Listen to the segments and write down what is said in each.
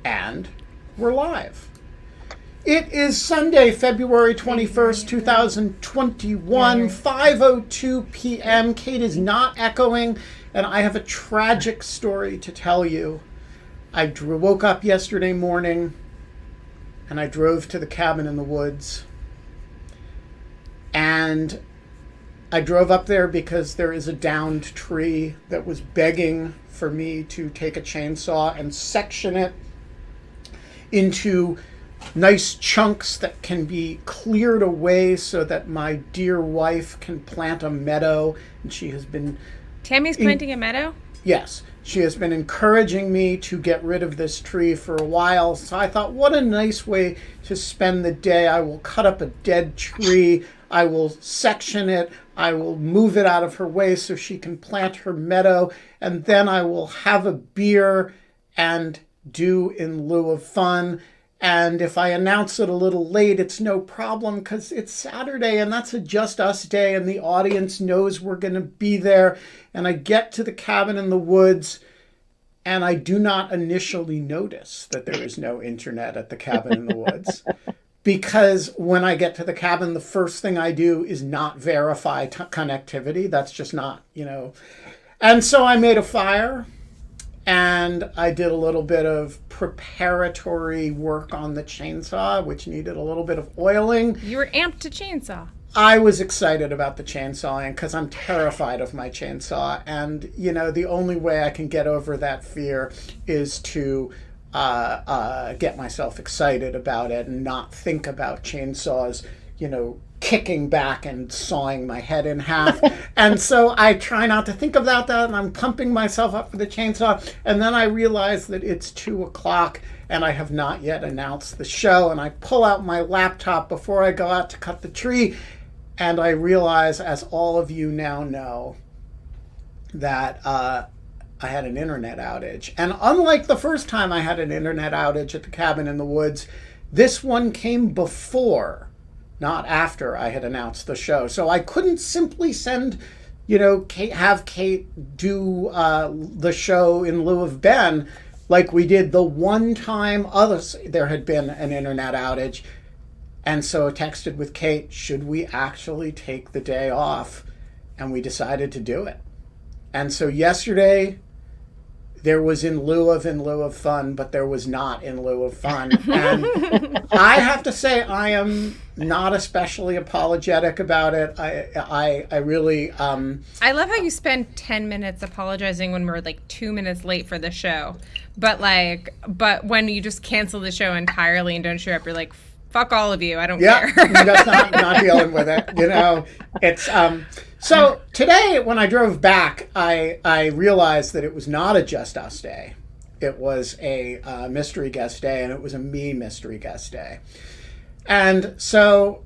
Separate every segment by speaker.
Speaker 1: And we're live. It is Sunday, February 21st, 2021, 5:02 p.m. Kate is not echoing, and I have a tragic story to tell you. I woke up yesterday morning, and I drove to the cabin in the woods. And I drove up there because there is a downed tree that was begging for me to take a chainsaw and section it into nice chunks that can be cleared away so that my dear wife can plant a meadow. And she has been...
Speaker 2: Tammy's planting a meadow?
Speaker 1: Yes. She has been encouraging me to get rid of this tree for a while. So I thought, what a nice way to spend the day. I will cut up a dead tree. I will section it. I will move it out of her way so she can plant her meadow. And then I will have a beer and do in lieu of fun. And if I announce it a little late, it's no problem because it's Saturday and that's a Just Us day and the audience knows we're going to be there. And I get to the cabin in the woods and I do not initially notice that there is no internet at the cabin in the woods. Because when I get to the cabin, the first thing I do is not verify connectivity. That's just not, And so I made a fire. And I did a little bit of preparatory work on the chainsaw, which needed a little bit of oiling.
Speaker 2: You were amped to chainsaw.
Speaker 1: I was excited about the chainsawing because I'm terrified of my chainsaw. And, the only way I can get over that fear is to get myself excited about it and not think about chainsaws, kicking back and sawing my head in half. And so I try not to think about that, and I'm pumping myself up for the chainsaw. And then I realize that it's 2:00 and I have not yet announced the show. And I pull out my laptop before I go out to cut the tree. And I realize, as all of you now know, that I had an internet outage. And unlike the first time I had an internet outage at the cabin in the woods, this one came before, not after I had announced the show. So I couldn't simply send, have Kate do the show in lieu of Ben like we did the one time there had been an internet outage. And so I texted with Kate, should we actually take the day off? And we decided to do it. And so yesterday, there was in lieu of fun, but there was not in lieu of fun. And I have to say, I am not especially apologetic about it. I really...
Speaker 2: I love how you spend 10 minutes apologizing when we're 2 minutes late for the show. But when you just cancel the show entirely and don't show up, you're like, fuck all of you. I don't care.
Speaker 1: That's not dealing with it. It's... So today, when I drove back, I realized that it was not a Just Us day. It was a mystery guest day, and it was a me mystery guest day. And so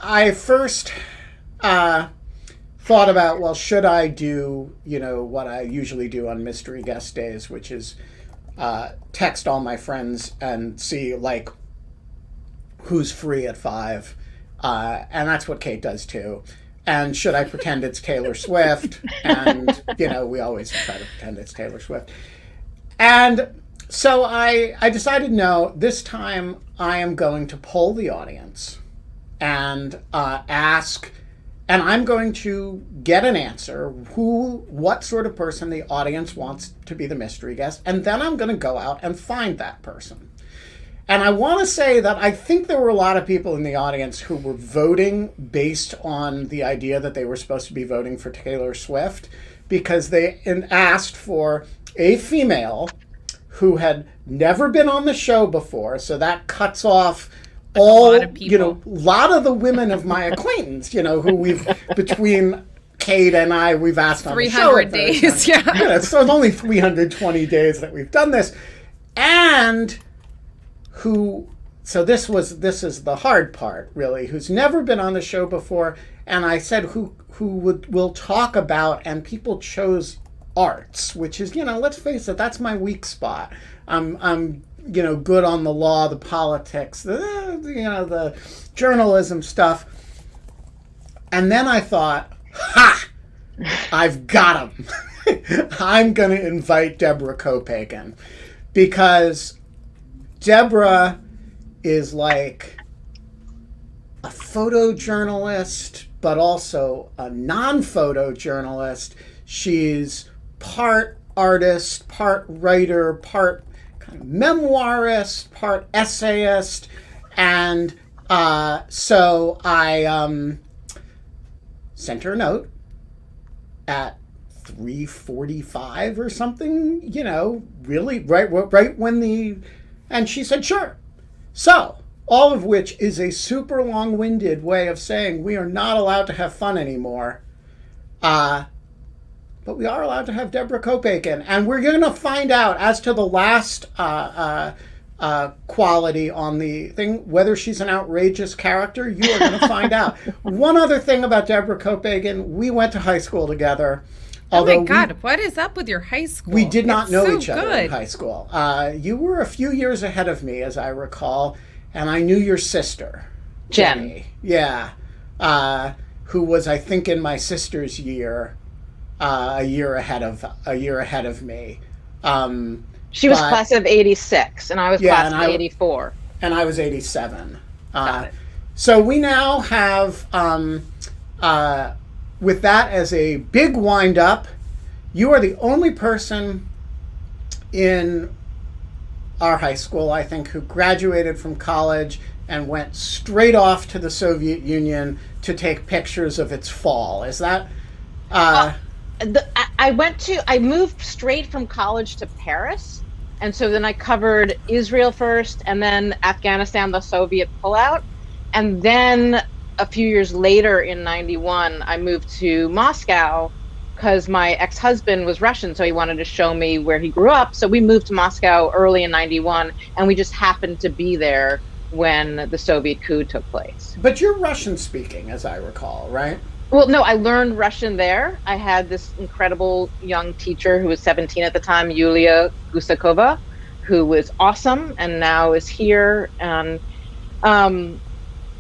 Speaker 1: I first thought about, well, should I do, what I usually do on mystery guest days, which is text all my friends and see, who's free at 5. And that's what Kate does, too. And should I pretend it's Taylor Swift? And, we always try to pretend it's Taylor Swift. And so I decided, no, this time I am going to poll the audience and ask, and I'm going to get an answer, what sort of person the audience wants to be the mystery guest. And then I'm going to go out and find that person. And I want to say that I think there were a lot of people in the audience who were voting based on the idea that they were supposed to be voting for Taylor Swift, because they asked for a female who had never been on the show before. So that cuts off all, a lot of the women of my acquaintance, who we've, between Kate and I, we've asked on the show.
Speaker 2: 300 days, yeah.
Speaker 1: So it's only 320 days that we've done this. And... so this is the hard part, really, who's never been on the show before. And I said, who will talk about, and people chose arts, which is, let's face it, that's my weak spot. I'm good on the law, the politics, the journalism stuff. And then I thought, I've got him. I'm going to invite Deborah Copaken, because Deborah is like a photojournalist, but also a non-photojournalist. She's part artist, part writer, part kind of memoirist, part essayist, and so I sent her a note at 3:45 or something, really right when and she said sure. So all of which is a super long-winded way of saying we are not allowed to have fun anymore. But we are allowed to have Deborah Copaken, and we're going to find out as to the last quality on the thing, whether she's an outrageous character. You are going to find out. One other thing about Deborah Copaken, we went to high school together.
Speaker 2: Oh my God, what is up with your high school?
Speaker 1: We did not know each other in high school. You were a few years ahead of me, as I recall, and I knew your sister,
Speaker 3: Jenny.
Speaker 1: Yeah, who was, I think, in my sister's year. A year ahead of me.
Speaker 3: She was class of 86, and I was class of 84.
Speaker 1: And I was 87. So we now have, with that as a big wind-up, you are the only person in our high school, I think, who graduated from college and went straight off to the Soviet Union to take pictures of its fall. Is that...
Speaker 3: I moved straight from college to Paris, and so then I covered Israel first, and then Afghanistan, the Soviet pullout, and then a few years later in '91, I moved to Moscow because my ex-husband was Russian, so he wanted to show me where he grew up. So we moved to Moscow early in '91, and we just happened to be there when the Soviet coup took place.
Speaker 1: But you're Russian speaking, as I recall, right?
Speaker 3: Well, no, I learned Russian there. I had this incredible young teacher who was 17 at the time, Yulia Gusakova, who was awesome and now is here. And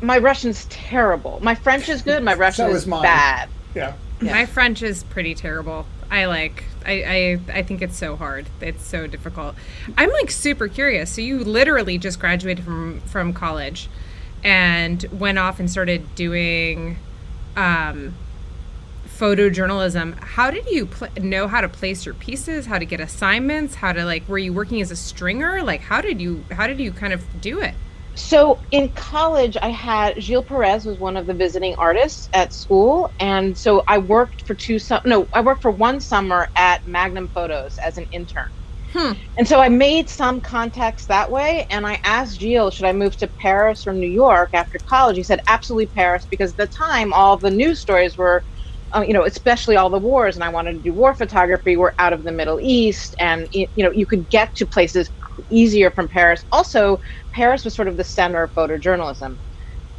Speaker 3: my Russian's terrible. My French is good. My Russian is bad.
Speaker 1: Yeah.
Speaker 2: My French is pretty terrible. I think it's so hard. It's so difficult. I'm like super curious. So you literally just graduated from college and went off and started doing photojournalism. How did you know how to place your pieces, how to get assignments, how to were you working as a stringer? How did you kind of do it?
Speaker 3: So in college, I had Gilles Perez was one of the visiting artists at school. And so I worked for one summer at Magnum Photos as an intern. And so I made some contacts that way, and I asked Gilles, should I move to Paris or New York after college? He said, absolutely Paris, because at the time, all the news stories were, especially all the wars, and I wanted to do war photography, were out of the Middle East, and, you could get to places easier from Paris. Also, Paris was sort of the center of photojournalism.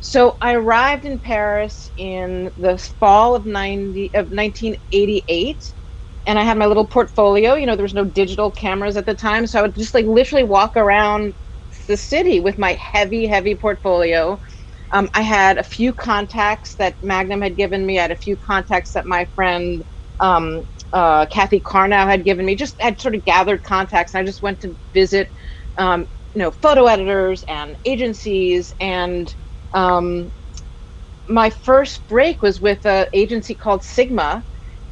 Speaker 3: So I arrived in Paris in the fall of 1988, and I had my little portfolio. There was no digital cameras at the time, so I would just literally walk around the city with my heavy portfolio. I had a few contacts that Magnum had given me. I had a few contacts that my friend Kathy Karnow had given me. Just had sort of gathered contacts, and I just went to visit, photo editors and agencies. And my first break was with an agency called Sigma.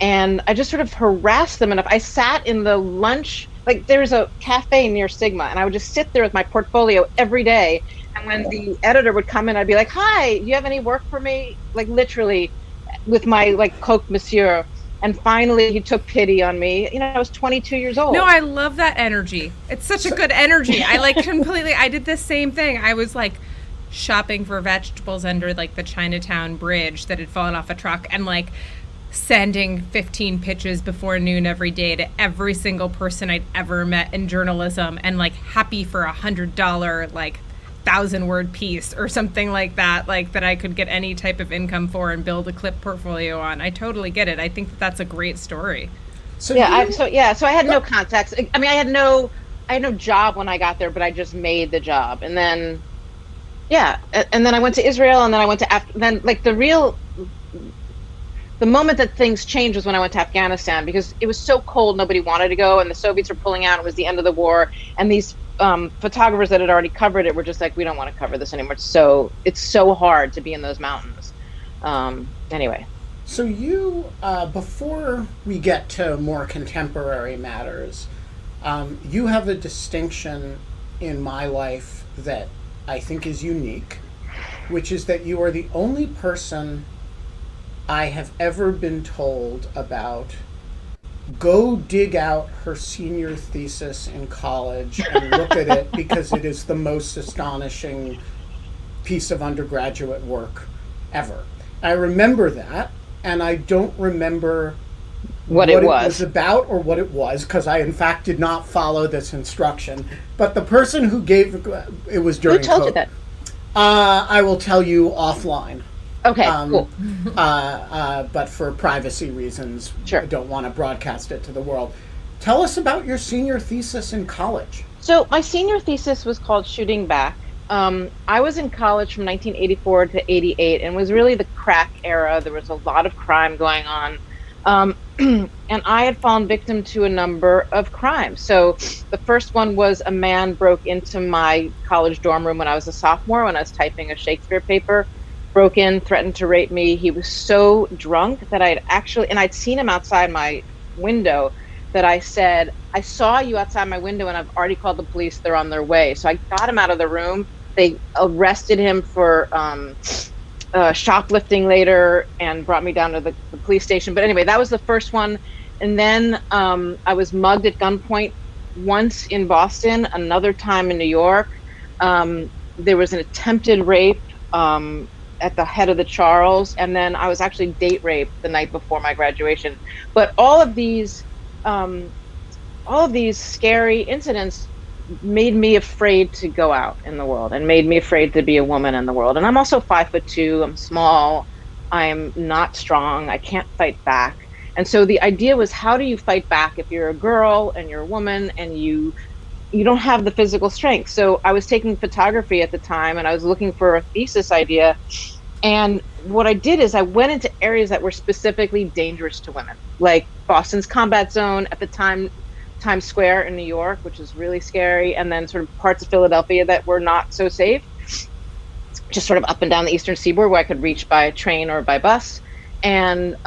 Speaker 3: And I just sort of harassed them enough. I sat in the lunch, there's a cafe near Sigma, and I would just sit there with my portfolio every day. And when the editor would come in, I'd be like, hi, do you have any work for me? Literally with my Coke Monsieur. And finally he took pity on me. I was 22 years old.
Speaker 2: No, I love that energy. It's such a good energy. I completely, I did the same thing. I was shopping for vegetables under the Chinatown bridge that had fallen off a truck, and sending 15 pitches before noon every day to every single person I'd ever met in journalism, and happy for $100 1,000-word piece or something like that, that I could get any type of income for and build a clip portfolio on. I totally get it. I think that's a great story.
Speaker 3: So I had no contacts. I mean, I had no job when I got there, but I just made the job. And then and then I went to Israel, and then I went to the the moment that things changed was when I went to Afghanistan, because it was so cold, nobody wanted to go, and the Soviets were pulling out. It was the end of the war, and these photographers that had already covered it were just like, we don't want to cover this anymore. It's so hard to be in those mountains. Anyway.
Speaker 1: So you, before we get to more contemporary matters, you have a distinction in my life that I think is unique, which is that you are the only person I have ever been told about, go dig out her senior thesis in college and look at it because it is the most astonishing piece of undergraduate work ever. I remember that, and I don't remember what it was about or what it was, because I in fact did not follow this instruction. But the person who gave it was during
Speaker 3: Who told you that?
Speaker 1: I will tell you offline.
Speaker 3: Okay, cool.
Speaker 1: But for privacy reasons,
Speaker 3: sure.
Speaker 1: I don't want to broadcast it to the world. Tell us about your senior thesis in college.
Speaker 3: So my senior thesis was called Shooting Back. I was in college from 1984 to 88, and it was really the crack era. There was a lot of crime going on. And I had fallen victim to a number of crimes. So the first one was a man broke into my college dorm room when I was a sophomore, when I was typing a Shakespeare paper, broke in, threatened to rape me. He was so drunk that I'd seen him outside my window, that I said, I saw you outside my window and I've already called the police. They're on their way. So I got him out of the room. They arrested him for shoplifting later and brought me down to the police station. But anyway, that was the first one. And then I was mugged at gunpoint once in Boston, another time in New York. There was an attempted rape at the head of the Charles. And then I was actually date raped the night before my graduation. But all of these scary incidents made me afraid to go out in the world and made me afraid to be a woman in the world. And I'm also 5'2", I'm small, I'm not strong, I can't fight back. And so the idea was, how do you fight back if you're a girl and you're a woman and you don't have the physical strength? So I was taking photography at the time, and I was looking for a thesis idea. And what I did is I went into areas that were specifically dangerous to women, like Boston's combat zone at the time, Times Square in New York, which is really scary, and then sort of parts of Philadelphia that were not so safe, just sort of up and down the eastern seaboard where I could reach by train or by bus. And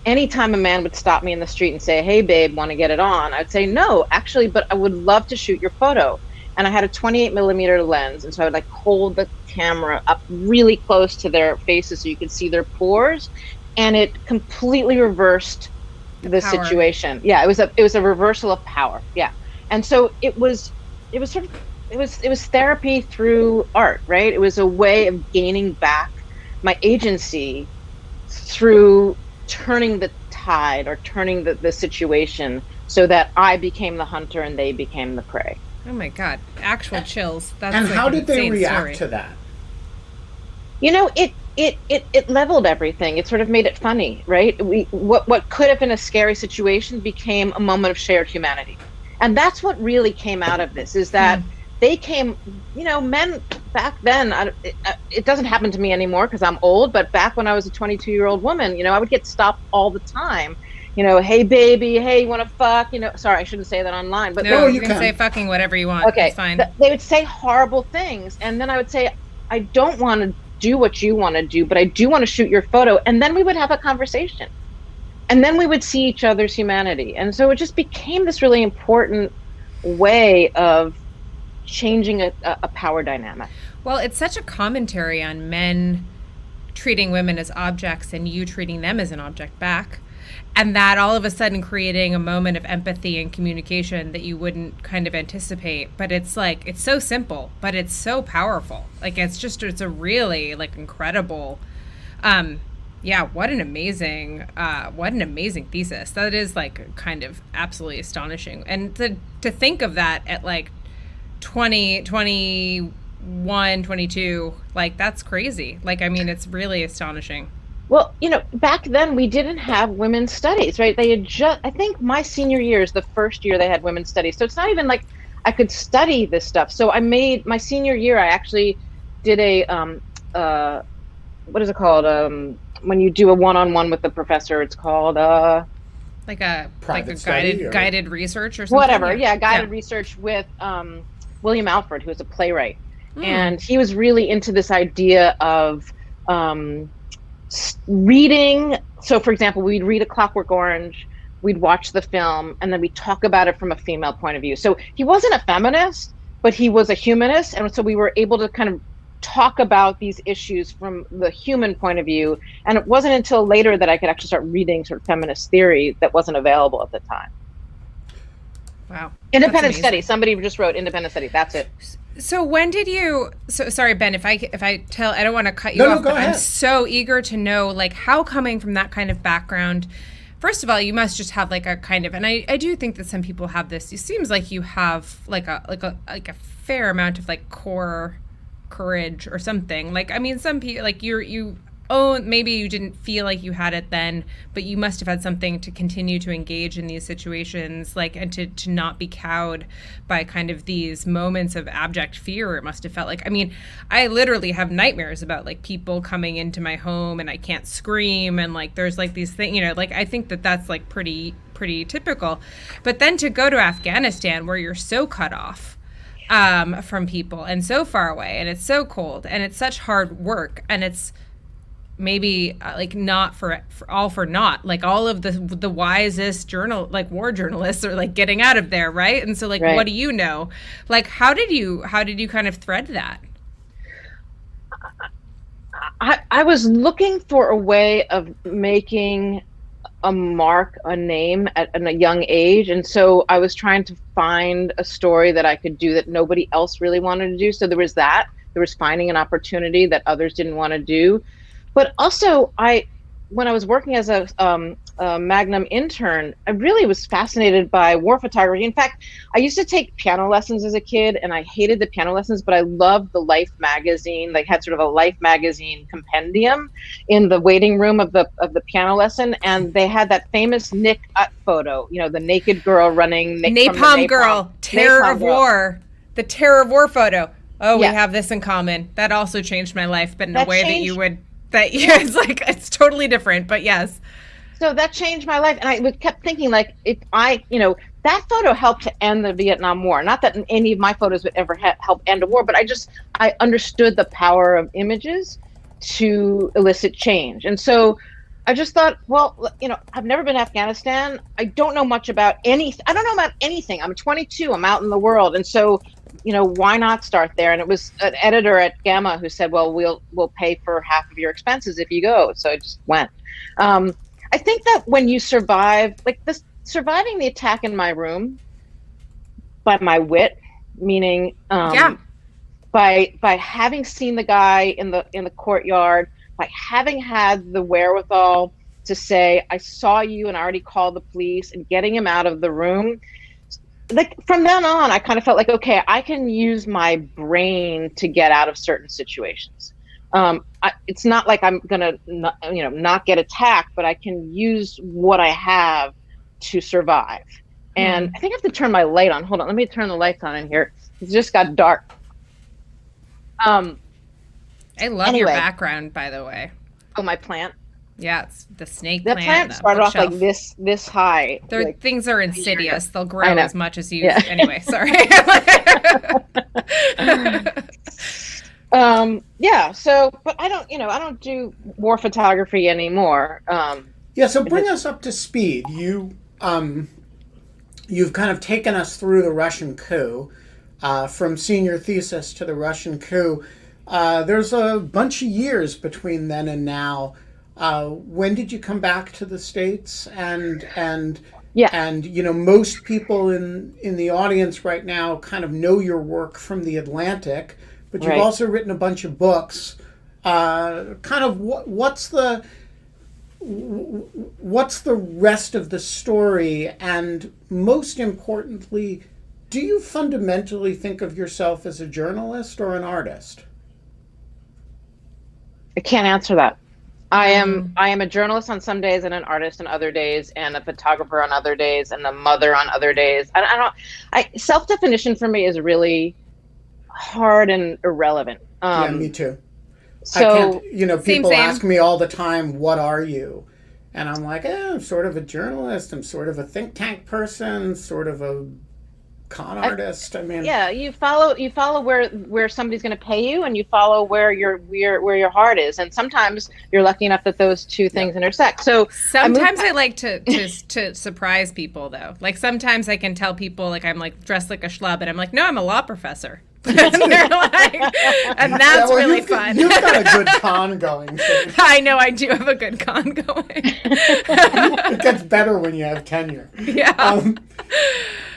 Speaker 3: anytime a man would stop me in the street and say, hey babe, want to get it on? I'd say, no, actually, but I would love to shoot your photo. And I had a 28mm lens, and so I would like hold the camera up really close to their faces so you could see their pores, and it completely reversed the situation. Yeah, it was a reversal of power. Yeah. And so it was therapy through art, right? It was a way of gaining back my agency through turning the tide, or turning the situation, so that I became the hunter and they became the prey.
Speaker 2: Oh my God, actual chills. That's
Speaker 1: and
Speaker 2: like
Speaker 1: how did they react
Speaker 2: story.
Speaker 1: to that?
Speaker 3: You know, it leveled everything. It sort of made it funny, right? What could have been a scary situation became a moment of shared humanity. And that's what really came out of this, is that they came, you know, men back then, it doesn't happen to me anymore because I'm old, but back when I was a 22-year-old woman, you know, I would get stopped all the time. You know, hey baby, hey, you want to fuck? You know, sorry, I shouldn't say that online, but
Speaker 2: no, you can say fucking whatever you want.
Speaker 3: Okay,
Speaker 2: it's fine.
Speaker 3: They would say horrible things, and then I would say, I don't want to do what you want to do, but I do want to shoot your photo. And then we would have a conversation, and then we would see each other's humanity. And so it just became this really important way of changing a power dynamic.
Speaker 2: Well, it's such a commentary on men treating women as objects and you treating them as an object back. And that all of a sudden creating a moment of empathy and communication that you wouldn't kind of anticipate. But it's like, it's so simple, but it's so powerful. Like, it's a really like incredible, what an amazing thesis. That is like kind of absolutely astonishing. And to think of that at like 20, 21, 22, like that's crazy. Like, I mean, it's really astonishing.
Speaker 3: Well, you know, back then we didn't have women's studies, right? They had I think my senior year is the first year they had women's studies. So it's not even like I could study this stuff. So my senior year, I actually did a, what is it called? when you do a one-on-one with the professor, it's called
Speaker 2: like a
Speaker 1: Private study
Speaker 2: guided research or something.
Speaker 3: whatever. Yeah, guided research with William Alford, who is a playwright, and he was really into this idea of reading. So, for example, we'd read A Clockwork Orange, we'd watch the film, and then we talk about it from a female point of view. So he wasn't a feminist, but he was a humanist, and so we were able to kind of talk about these issues from the human point of view. And it wasn't until later that I could actually start reading sort of feminist theory that wasn't available at the time.
Speaker 2: Wow.
Speaker 3: Independent study. Somebody just wrote independent study. That's it.
Speaker 2: So when did you? So sorry, Ben. If I tell, I don't want to cut you off.
Speaker 1: Go ahead.
Speaker 2: I'm so eager to know, like, how coming from that kind of background. First of all, you must just have like a kind of, and I do think that some people have this. It seems like you have like a fair amount of like core courage or something. Like, I mean, some people like maybe you didn't feel like you had it then, but you must have had something to continue to engage in these situations, like, and to not be cowed by kind of these moments of abject fear. It must have felt like, I mean, I literally have nightmares about like people coming into my home and I can't scream, and like there's like these things, you know, like I think that that's like pretty typical. But then to go to Afghanistan where you're so cut off from people and so far away, and it's so cold and it's such hard work, and it's maybe like not for naught, like all of the wisest war journalists are like getting out of there, right? And so like, right. What do you know? Like, how did you kind of thread that?
Speaker 3: I was looking for a way of making a mark, a name at a young age, and so I was trying to find a story that I could do that nobody else really wanted to do. So there was finding an opportunity that others didn't want to do. But also, when I was working as a Magnum intern, I really was fascinated by war photography. In fact, I used to take piano lessons as a kid, and I hated the piano lessons, but I loved the Life magazine. They had sort of a Life magazine compendium in the waiting room of the piano lesson, and they had that famous Nick Ut photo, you know, the naked girl running.
Speaker 2: Napalm Girl, Terror of War, the Terror of War photo. Oh, yeah. We have this in common. That also changed my life, but in a way that you would. It's like, it's totally different, but yes.
Speaker 3: So that changed my life. And I kept thinking, like, if that photo helped to end the Vietnam War. Not that any of my photos would ever help end a war, but I understood the power of images to elicit change. And so I just thought, well, I've never been to Afghanistan. I don't know much about anything. I don't know about anything. I'm 22. I'm out in the world. And so, why not start there? And it was an editor at Gamma who said, well, we'll pay for half of your expenses if you go. So I just went. I think that when you survive, like surviving the attack in my room by my wit, meaning by having seen the guy in the courtyard, by having had the wherewithal to say, I saw you and I already called the police, and getting him out of the room. Like from then on, I kind of felt like, okay, I can use my brain to get out of certain situations. It's not like I'm gonna, not get attacked, but I can use what I have to survive. And I think I have to turn my light on. Hold on, let me turn the lights on in here. It just got dark.
Speaker 2: I love your background, by the way.
Speaker 3: Oh, my plant.
Speaker 2: Yeah, it's the snake
Speaker 3: plant. The plant started off like this high.
Speaker 2: Things are insidious. They'll grow as much as you.
Speaker 3: Yeah.
Speaker 2: Anyway, sorry.
Speaker 3: So, but I don't do war photography anymore.
Speaker 1: So bring us up to speed. You've kind of taken us through the Russian coup, from senior thesis to the Russian coup. There's a bunch of years between then and now. When did you come back to the States? And most people in the audience right now kind of know your work from The Atlantic, but you've also written a bunch of books. What's the rest of the story? And most importantly, do you fundamentally think of yourself as a journalist or an artist?
Speaker 3: I can't answer that. I am a journalist on some days and an artist on other days and a photographer on other days and a mother on other days. Self-definition for me is really hard and irrelevant.
Speaker 1: Yeah, me too. I can't,
Speaker 2: Same,
Speaker 1: people
Speaker 2: same.
Speaker 1: ask me all the time, what are you? And I'm like, I'm sort of a journalist. I'm sort of a think tank person, sort of a con artist. I mean,
Speaker 3: yeah, you follow where somebody's going to pay you, and you follow where your heart is. And sometimes you're lucky enough that those two things intersect. So
Speaker 2: sometimes I like to surprise people, though. Like sometimes I can tell people like I'm like dressed like a schlub, and I'm like, no, I'm a law professor. And they're like, and that's really fun.
Speaker 1: You've got a good con going. So.
Speaker 2: I know I do have a good con going.
Speaker 1: It gets better when you have tenure.
Speaker 2: Yeah.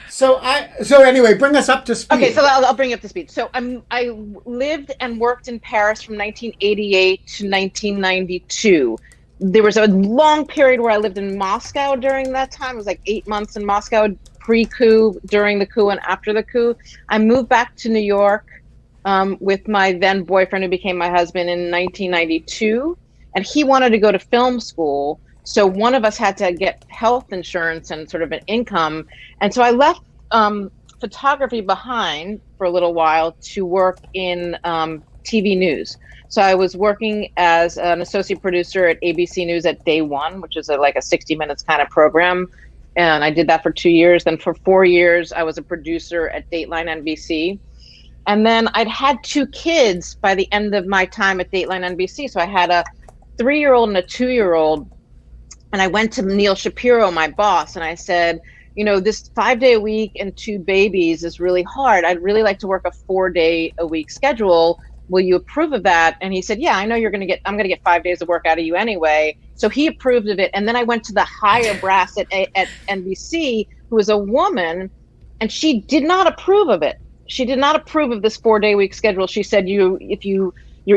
Speaker 1: So anyway, bring us up to speed.
Speaker 3: Okay, so I'll bring you up to speed. So I lived and worked in Paris from 1988 to 1992. There was a long period where I lived in Moscow during that time. It was like 8 months in Moscow, pre-coup, during the coup, and after the coup. I moved back to New York with my then boyfriend, who became my husband, in 1992. And he wanted to go to film school. So one of us had to get health insurance and sort of an income. And so I left photography behind for a little while to work in TV news. So I was working as an associate producer at ABC News at Day One, which is like a 60 Minutes kind of program. And I did that for 2 years. Then for 4 years, I was a producer at Dateline NBC. And then I'd had 2 kids by the end of my time at Dateline NBC. So I had a 3-year-old and a 2-year-old. And I went to Neil Shapiro, my boss, and I said, this 5-day a week and 2 babies is really hard. I'd really like to work a 4-day a week schedule. Will you approve of that? And he said, yeah, I know I'm going to get 5 days of work out of you anyway. So he approved of it. And then I went to the higher brass at NBC, who was a woman, and she did not approve of it. She did not approve of this 4-day week schedule. She said, you're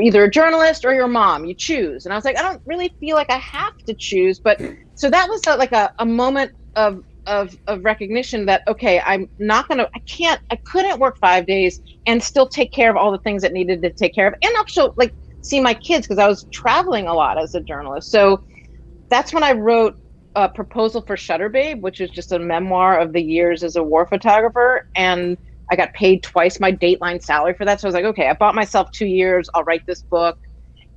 Speaker 3: either a journalist or your mom, you choose. And I was like, I don't really feel like I have to choose. But so that was like a moment of recognition that, okay, I couldn't work 5 days and still take care of all the things that needed to take care of. And also like see my kids, because I was traveling a lot as a journalist. So that's when I wrote a proposal for Shutter Babe, which is just a memoir of the years as a war photographer. And I got paid twice my Dateline salary for that. So I was like, okay, I bought myself 2 years. I'll write this book.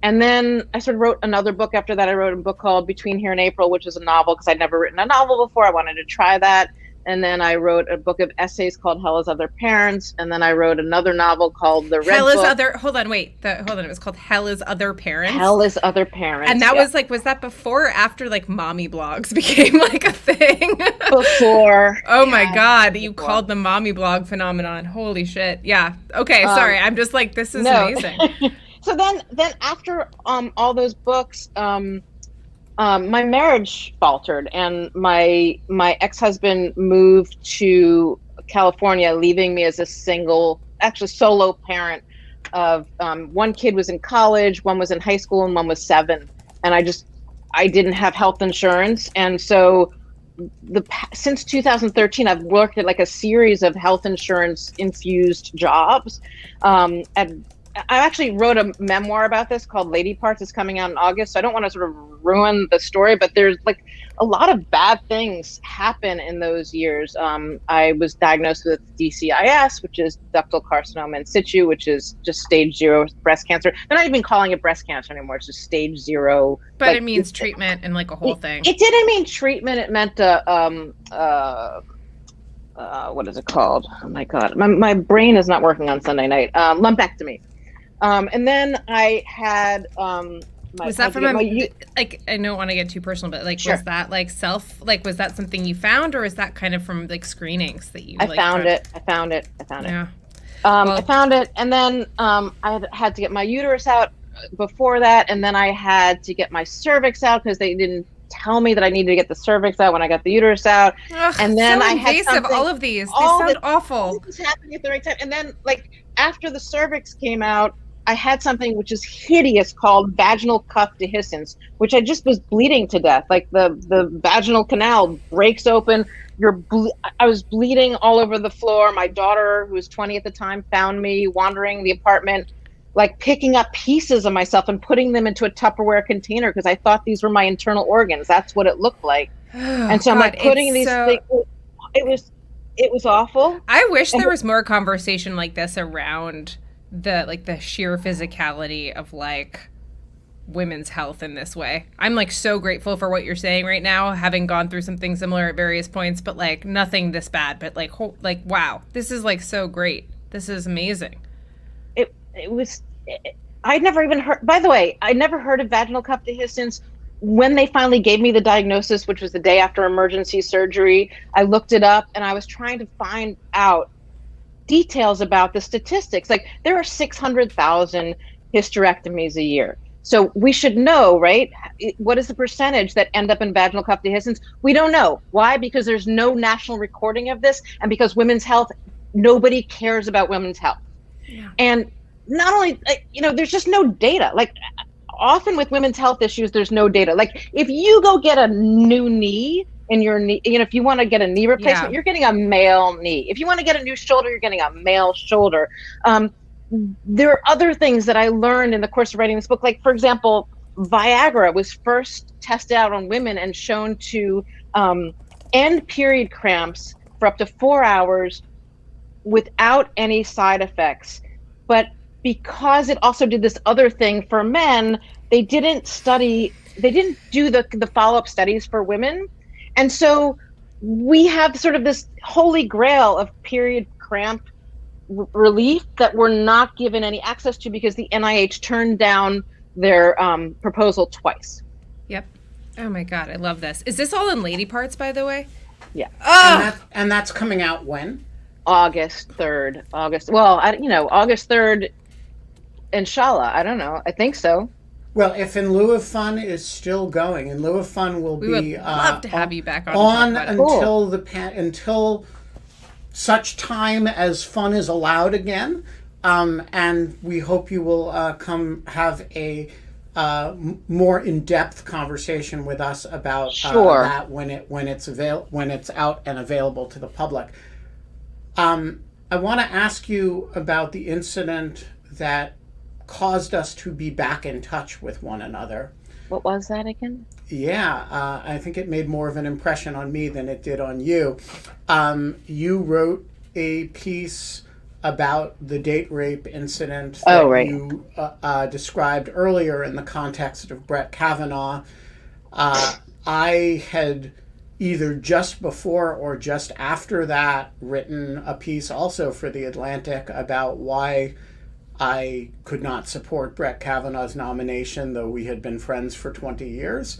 Speaker 3: And then I sort of wrote another book after that. I wrote a book called Between Here and April, which is a novel because I'd never written a novel before. I wanted to try that. And then I wrote a book of essays called Hell is Other Parents. And then I wrote another novel called The Red
Speaker 2: Hell is
Speaker 3: Book.
Speaker 2: It was called Hell is Other Parents.
Speaker 3: Hell is Other Parents.
Speaker 2: And that was that before or after like mommy blogs became like a thing?
Speaker 3: Before.
Speaker 2: Oh my God. You called the mommy blog phenomenon. Holy shit. Yeah. Okay. Sorry. I'm just like, this is amazing.
Speaker 3: So then after all those books, my marriage faltered, and my ex-husband moved to California, leaving me as a solo parent of 1 kid was in college, 1 was in high school, and 1 was 7. And I didn't have health insurance. And so since 2013, I've worked at like a series of health insurance infused jobs. I actually wrote a memoir about this called Lady Parts. It's coming out in August. So I don't want to sort of ruin the story, but there's like a lot of bad things happen in those years. I was diagnosed with DCIS, which is ductal carcinoma in situ, which is just stage 0 breast cancer. They're not even calling it breast cancer anymore. It's just stage 0.
Speaker 2: But it means treatment and like a whole thing.
Speaker 3: It didn't mean treatment. It meant what is it called? Oh my God. My brain is not working on Sunday night. Lumpectomy. And then I had
Speaker 2: was that from like, I don't want to get too personal, but like, sure. Was that like was that something you found, or is that kind of from like screenings that you
Speaker 3: I found it. Yeah. I found it. And then I had to get my uterus out before that. And then I had to get my cervix out because they didn't tell me that I needed to get the cervix out when I got the uterus out.
Speaker 2: Ugh, and then I had something, all of these. They sound awful.
Speaker 3: This was happening at the right time. And then like after the cervix came out, I had something which is hideous called vaginal cuff dehiscence, which I just was bleeding to death. Like the vaginal canal breaks open. I was bleeding all over the floor. My daughter, who was 20 at the time, found me wandering the apartment, like picking up pieces of myself and putting them into a Tupperware container because I thought these were my internal organs. That's what it looked like. And so I'm like putting these things. It was awful.
Speaker 2: I wish there was more conversation like this around the sheer physicality of like women's health in this way. I'm like so grateful for what you're saying right now, having gone through something similar at various points, but like nothing this bad, but like wow, this is like so great. This is amazing.
Speaker 3: I'd never even heard, by the way, I never heard of vaginal cup dehiscence. When they finally gave me the diagnosis, which was the day after emergency surgery, I looked it up and I was trying to find out details about the statistics. Like there are 600,000 hysterectomies a year. So we should know, right? What is the percentage that end up in vaginal cup dehiscence? We don't know. Why? Because there's no national recording of this, and because women's health, nobody cares about women's health. Yeah. And not only, there's just no data. Like often with women's health issues, there's no data. Like if you go get a new knee in your knee, if you want to get a knee replacement, you're getting a male knee. If you want to get a new shoulder, you're getting a male shoulder. There are other things that I learned in the course of writing this book. Like, for example, Viagra was first tested out on women and shown to end period cramps for up to 4 hours without any side effects. But because it also did this other thing for men, they didn't do the follow-up studies for women. And so we have sort of this holy grail of period cramp relief that we're not given any access to because the NIH turned down their proposal twice.
Speaker 2: Yep. Oh my God, I love this. Is this all in Lady Parts, by the way?
Speaker 3: Yeah.
Speaker 2: Oh!
Speaker 1: And that's coming out when?
Speaker 3: August 3rd. August 3rd, inshallah. I don't know. I think so.
Speaker 1: Well, if In Lieu of Fun is still going, In Lieu of Fun will
Speaker 2: we
Speaker 1: be
Speaker 2: would love to have you back on
Speaker 1: until such time as fun is allowed again, and we hope you will come have a more in-depth conversation with us about that when it's out and available to the public. I want to ask you about the incident that caused us to be back in touch with one another.
Speaker 3: What was that again?
Speaker 1: Yeah, I think it made more of an impression on me than it did on you. You wrote a piece about the date rape incident that you described earlier in the context of Brett Kavanaugh. I had either just before or just after that written a piece also for The Atlantic about why I could not support Brett Kavanaugh's nomination, though we had been friends for 20 years.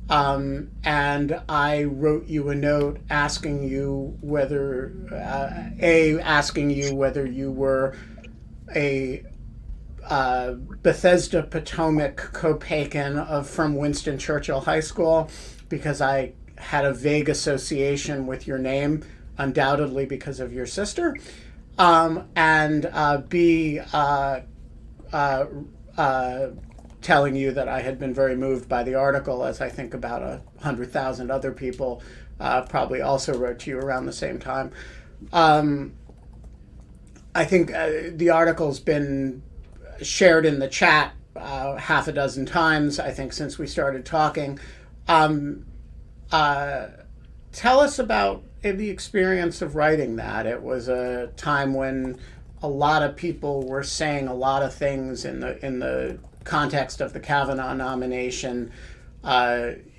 Speaker 1: And I wrote you a note asking you whether you were a Bethesda Potomac Copaken from Winston Churchill High School, because I had a vague association with your name, undoubtedly because of your sister. And B, telling you that I had been very moved by the article, as I think about 100,000 other people probably also wrote to you around the same time. I think the article's been shared in the chat half a dozen times, I think, since we started talking. Tell us about the experience of writing that. It was a time when a lot of people were saying a lot of things in the context of the Kavanaugh nomination.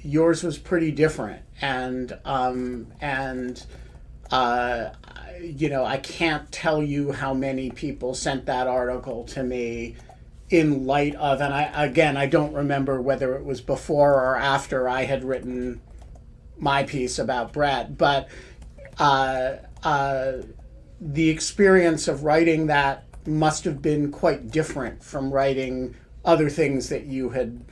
Speaker 1: Yours was pretty different, and I can't tell you how many people sent that article to me in light of, and I don't remember whether it was before or after I had written my piece about Brett, but the experience of writing that must have been quite different from writing other things that you had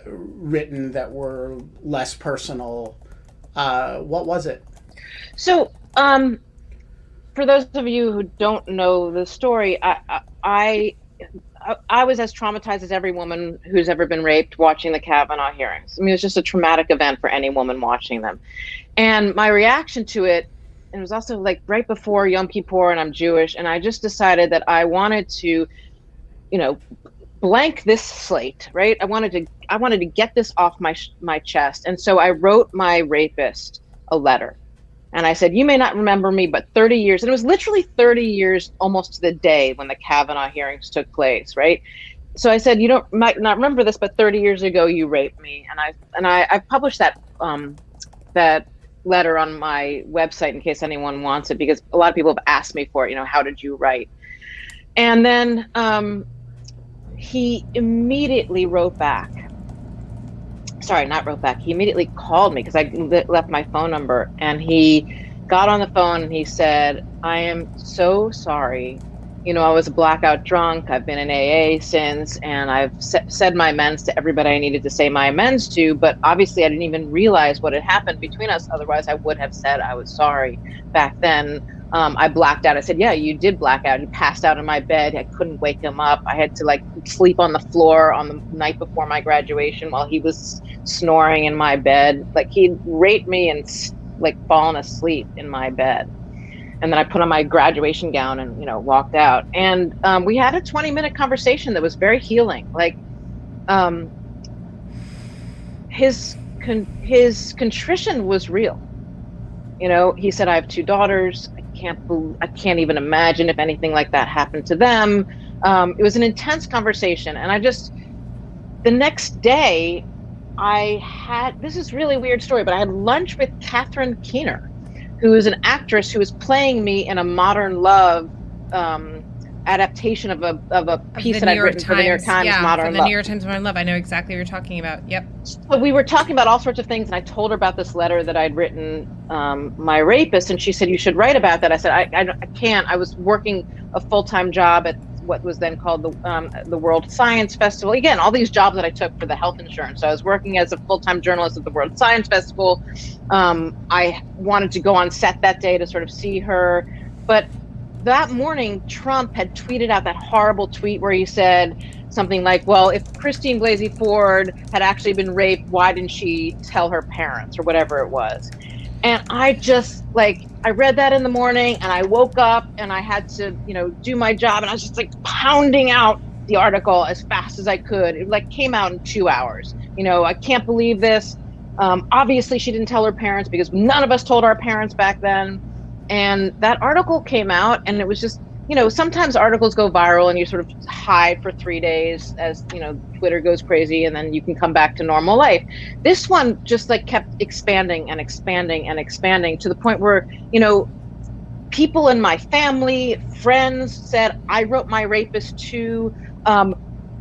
Speaker 1: written that were less personal. What was it?
Speaker 3: So, for those of you who don't know the story, I was as traumatized as every woman who's ever been raped watching the Kavanaugh hearings. I mean, it was just a traumatic event for any woman watching them. And my reaction to it, and it was also like right before Yom Kippur, and I'm Jewish, and I just decided that I wanted to, blank this slate, right? I wanted to get this off my chest. And so I wrote my rapist a letter. And I said, you may not remember me, but 30 years, and it was literally 30 years almost to the day when the Kavanaugh hearings took place, right? So I said, you might not remember this, but 30 years ago you raped me. And I published that that letter on my website in case anyone wants it, because a lot of people have asked me for it, how did you write? And then he immediately wrote back. Sorry, not wrote back. He immediately called me because I left my phone number, and he got on the phone and he said, I am so sorry. I was a blackout drunk. I've been in AA since, and I've said my amends to everybody I needed to say my amends to, but obviously I didn't even realize what had happened between us. Otherwise I would have said I was sorry back then. I blacked out. I said, yeah, you did black out. He passed out in my bed. I couldn't wake him up. I had to sleep on the floor on the night before my graduation while he was snoring in my bed. He'd raped me and fallen asleep in my bed. And then I put on my graduation gown and, walked out. And we had a 20-minute conversation that was very healing. His contrition was real. He said, I have 2 daughters. I can't even imagine if anything like that happened to them. It was an intense conversation. And the next day this is really a weird story, but I had lunch with Catherine Keener, who is an actress who is playing me in a Modern Love adaptation of a piece that I'd written for the New York Times, Modern Love.
Speaker 2: New York Times Modern Love. I know exactly what you're talking about. Yep.
Speaker 3: So we were talking about all sorts of things, and I told her about this letter that I'd written my rapist, and she said, you should write about that. I said, I can't. I was working a full-time job at what was then called the World Science Festival. Again, all these jobs that I took for the health insurance. So I was working as a full-time journalist at the World Science Festival. I wanted to go on set that day to sort of see her. But that morning, Trump had tweeted out that horrible tweet where he said something like, well, if Christine Blasey Ford had actually been raped, why didn't she tell her parents, or whatever it was? And I just I read that in the morning, and I woke up and I had to, do my job, and I was just pounding out the article as fast as I could. It came out in 2 hours. I can't believe this. Obviously she didn't tell her parents, because none of us told our parents back then. And that article came out, and it was just, sometimes articles go viral and you sort of hide for 3 days as, Twitter goes crazy, and then you can come back to normal life. This one just kept expanding and expanding and expanding to the point where, people in my family, friends said, I wrote my rapist to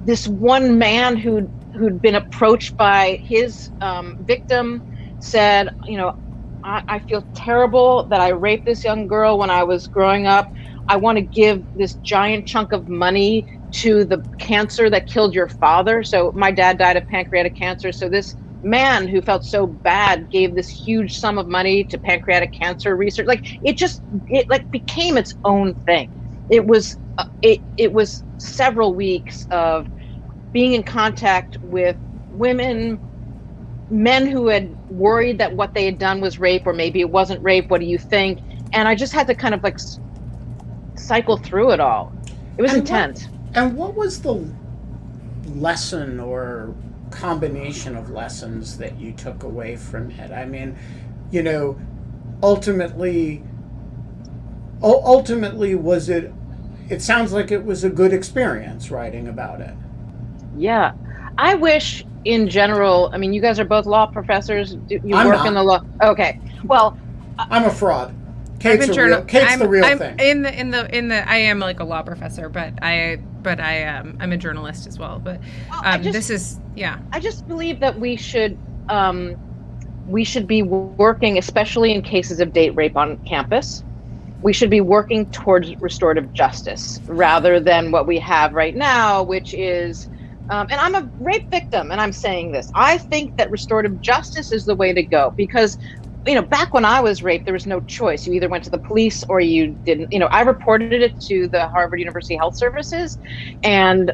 Speaker 3: this one man who'd been approached by his victim, said, I feel terrible that I raped this young girl when I was growing up. I want to give this giant chunk of money to the cancer that killed your father. So my dad died of pancreatic cancer. So this man who felt so bad gave this huge sum of money to pancreatic cancer research. It became its own thing. It was several weeks of being in contact with women, men who had worried that what they had done was rape, or maybe it wasn't rape. What do you think? And I just had to kind of cycle through it all. It was intense.
Speaker 1: What was the lesson or combination of lessons that you took away from it? I mean, ultimately was it sounds like it was a good experience writing about it.
Speaker 3: Yeah. I wish in general, I mean, you guys are both law professors. You
Speaker 1: I'm
Speaker 3: work
Speaker 1: not.
Speaker 3: In the law. Okay. Well,
Speaker 1: I'm a fraud. Kate's the real thing.
Speaker 2: I am a law professor, but I'm a journalist as well. But
Speaker 3: I just believe that we should be working, especially in cases of date rape on campus. We should be working towards restorative justice rather than what we have right now, which is, and I'm a rape victim, and I'm saying this. I think that restorative justice is the way to go because, back when I was raped, there was no choice. You either went to the police or you didn't. I reported it to the Harvard University Health Services, and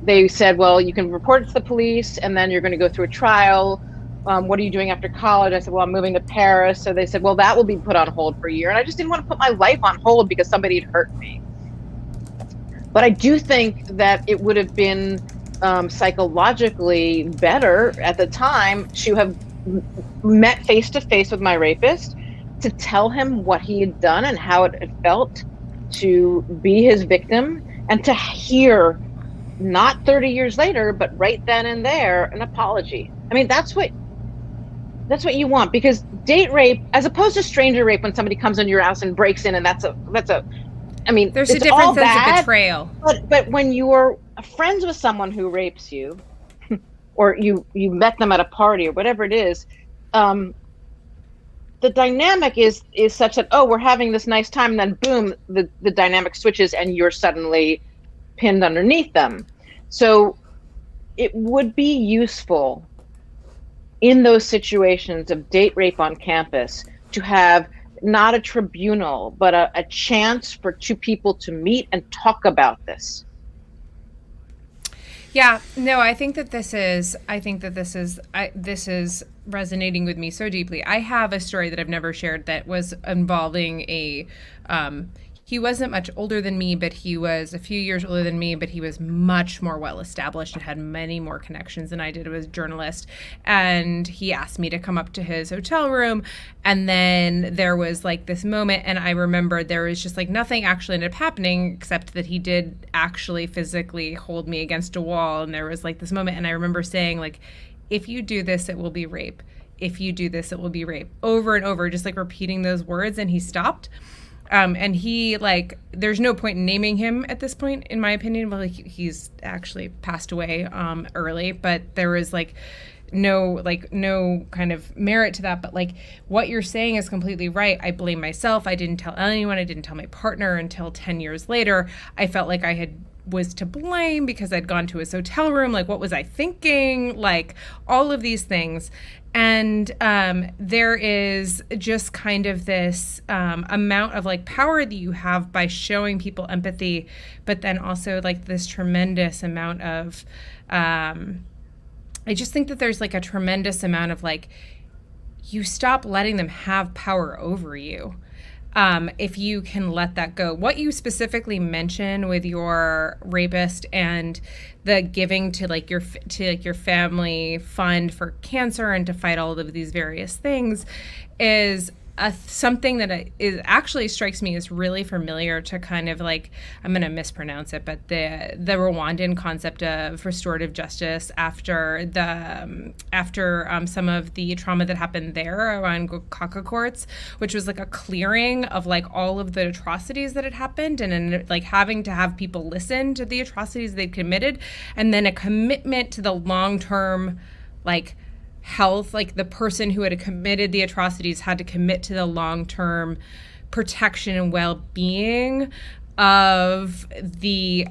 Speaker 3: they said, well, you can report it to the police, and then you're going to go through a trial. What are you doing after college? I said, well, I'm moving to Paris. So they said, well, that will be put on hold for a year. And I just didn't want to put my life on hold because somebody had hurt me. But I do think that it would have been psychologically better at the time to have met face to face with my rapist, to tell him what he had done and how it felt to be his victim, and to hear, not 30 years later, but right then and there, an apology. I mean, that's what you want, because date rape, as opposed to stranger rape, when somebody comes into your house and breaks in, and that's a I mean,
Speaker 2: there's
Speaker 3: it's
Speaker 2: a different
Speaker 3: all
Speaker 2: sense
Speaker 3: bad,
Speaker 2: of betrayal.
Speaker 3: But when you're friends with someone who rapes you, or you met them at a party or whatever it is, the dynamic is such that, oh, we're having this nice time, and then boom, the dynamic switches and you're suddenly pinned underneath them. So it would be useful in those situations of date rape on campus to have not a tribunal, but a chance for two people to meet and talk about this.
Speaker 2: Yeah, no, I think that this is resonating with me so deeply. I have a story that I've never shared that was involving he wasn't much older than me, but he was a few years older than me, but he was much more well established and had many more connections than I did as a journalist. And he asked me to come up to his hotel room. And then there was like this moment, and I remember there was just like nothing actually ended up happening, except that he did actually physically hold me against a wall. And there was like this moment, and I remember saying, like, if you do this, it will be rape. If you do this, it will be rape. Over and over, just like repeating those words. And he stopped. And he, like, there's no point in naming him at this point, in my opinion. Well, he's actually passed away early, but there was no kind of merit to that. But like, what you're saying is completely right. I blame myself. I didn't tell anyone. I didn't tell my partner until 10 years later. I felt like I was to blame because I'd gone to his hotel room. Like, what was I thinking? Like, all of these things. And there is just kind of this amount of like power that you have by showing people empathy, but then also like this tremendous amount of, I just think that there's like a tremendous amount of like, you stop letting them have power over you. If you can let that go. What you specifically mention with your rapist and the giving to like your family fund for cancer and to fight all of these various things is something that is actually strikes me as really familiar to kind of like, I'm going to mispronounce it, but the Rwandan concept of restorative justice after some of the trauma that happened there around Copaken courts, which was like a clearing of like all of the atrocities that had happened, and then like having to have people listen to the atrocities they'd committed, and then a commitment to the long-term like health, like the person who had committed the atrocities had to commit to the long-term protection and well-being of the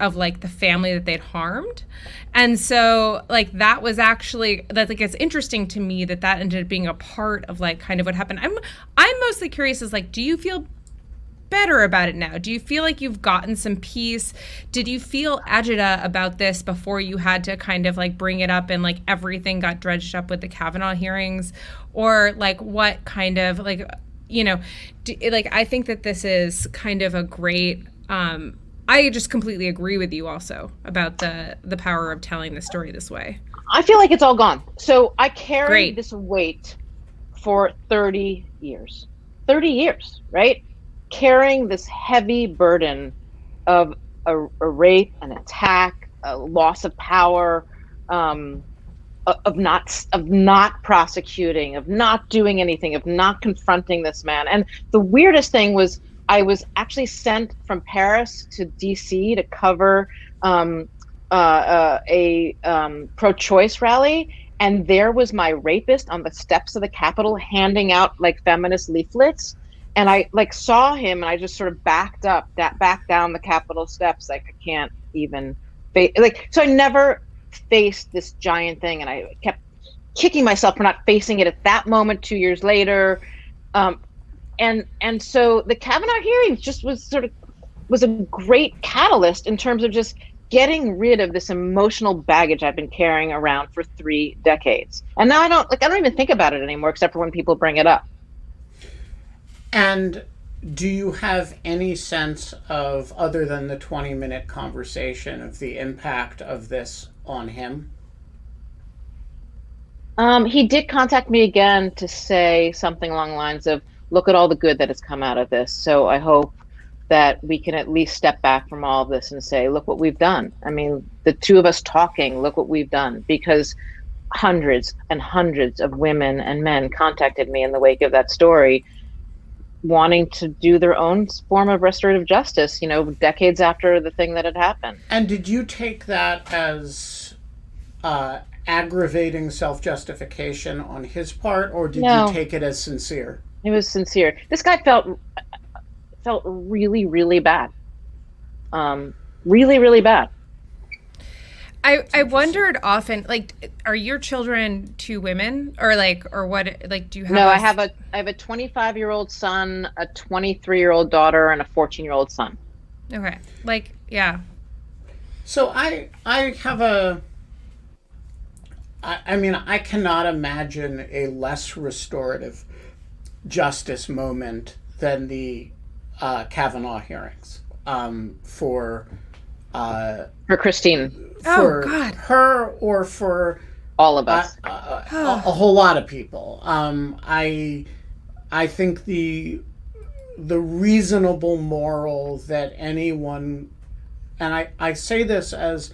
Speaker 2: family that they'd harmed. And so like that was actually, that like it's interesting to me that ended up being a part of like kind of what happened. I'm mostly curious is like, do you feel better about it now? Do you feel like you've gotten some peace? Did you feel agita about this before you had to kind of like bring it up and like everything got dredged up with the Kavanaugh hearings? Or like what kind of like, you know, I think that this is kind of a great, I just completely agree with you also about the power of telling the story this way.
Speaker 3: I feel like it's all gone. So I carried this weight for 30 years. 30 years, right? Carrying this heavy burden of a rape, an attack, a loss of power, of not prosecuting, of not doing anything, of not confronting this man. And the weirdest thing was I was actually sent from Paris to DC to cover a pro-choice rally. And there was my rapist on the steps of the Capitol handing out like feminist leaflets. And I like saw him, and I just sort of backed down the Capitol steps. Like I can't even face, like, so I never faced this giant thing, and I kept kicking myself for not facing it at that moment 2 years later. And so the Kavanaugh hearings just was a great catalyst in terms of just getting rid of this emotional baggage I've been carrying around for 3 decades. And now I don't even think about it anymore, except for when people bring it up.
Speaker 1: And do you have any sense of, other than the 20-minute conversation, of the impact of this on him?
Speaker 3: He did contact me again to say something along the lines of, look at all the good that has come out of this. So I hope that we can at least step back from all of this and say, look what we've done. I mean, the two of us talking, look what we've done, because hundreds and hundreds of women and men contacted me in the wake of that story, wanting to do their own form of restorative justice, decades after the thing that had happened.
Speaker 1: And did you take that as aggravating self-justification on his part, or did you take it as sincere?
Speaker 3: It was sincere. This guy felt really, really bad. Really, really bad.
Speaker 2: I wondered often, like, are your children two women, or what? Like, do you have?
Speaker 3: No, I have a 25-year-old son, a 23-year-old daughter, and a 14-year-old son.
Speaker 2: Okay, like, yeah.
Speaker 1: So I have I mean, I cannot imagine a less restorative justice moment than the Kavanaugh hearings for
Speaker 3: Christine.
Speaker 1: For
Speaker 2: God.
Speaker 1: her, or for
Speaker 3: all of us,
Speaker 1: a whole lot of people. I think the reasonable moral that anyone, and I say this as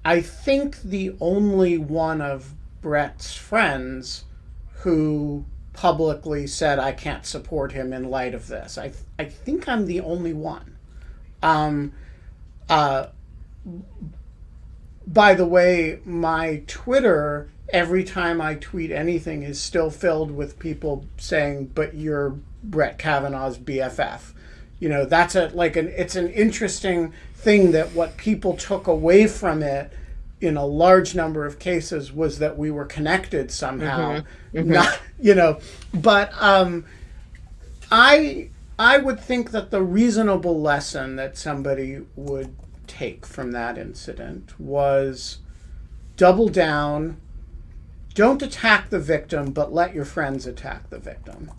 Speaker 1: I think the only one of Brett's friends who publicly said I can't support him in light of this. I think I'm the only one. By the way, my Twitter, every time I tweet anything, is still filled with people saying, but you're Brett Kavanaugh's BFF. That's it's an interesting thing that what people took away from it in a large number of cases was that we were connected somehow. Not, but I would think that the reasonable lesson that somebody would take from that incident was double down, don't attack the victim, but let your friends attack the victim.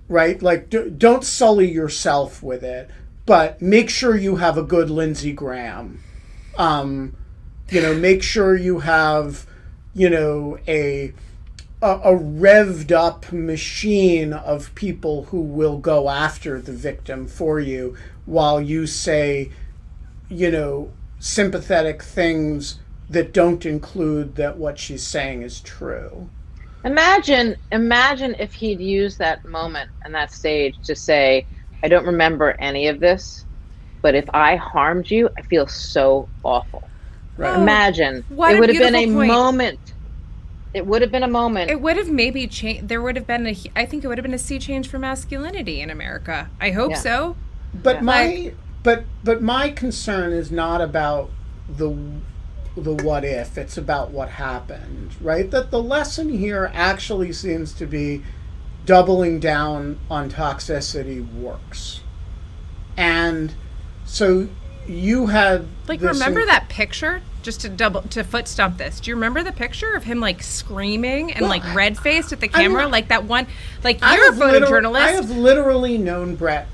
Speaker 1: Right? Like, don't sully yourself with it, but make sure you have a good Lindsey Graham. Make sure you have, a revved up machine of people who will go after the victim for you while you say, sympathetic things that don't include that what she's saying is true.
Speaker 3: Imagine if he'd used that moment and that stage to say, I don't remember any of this, but if I harmed you, I feel so awful. Right. Imagine. It would have been a moment. It would have been a moment.
Speaker 2: It would have maybe changed. There would have been I think it would have been a sea change for masculinity in America. I hope so.
Speaker 1: But But my concern is not about the what if, it's about what happened, right? That the lesson here actually seems to be doubling down on toxicity works. And so you had
Speaker 2: remember that picture? Just to foot stomp this. Do you remember the picture of him screaming and red faced at the camera? That one, you're a photojournalist.
Speaker 1: I have literally known Brett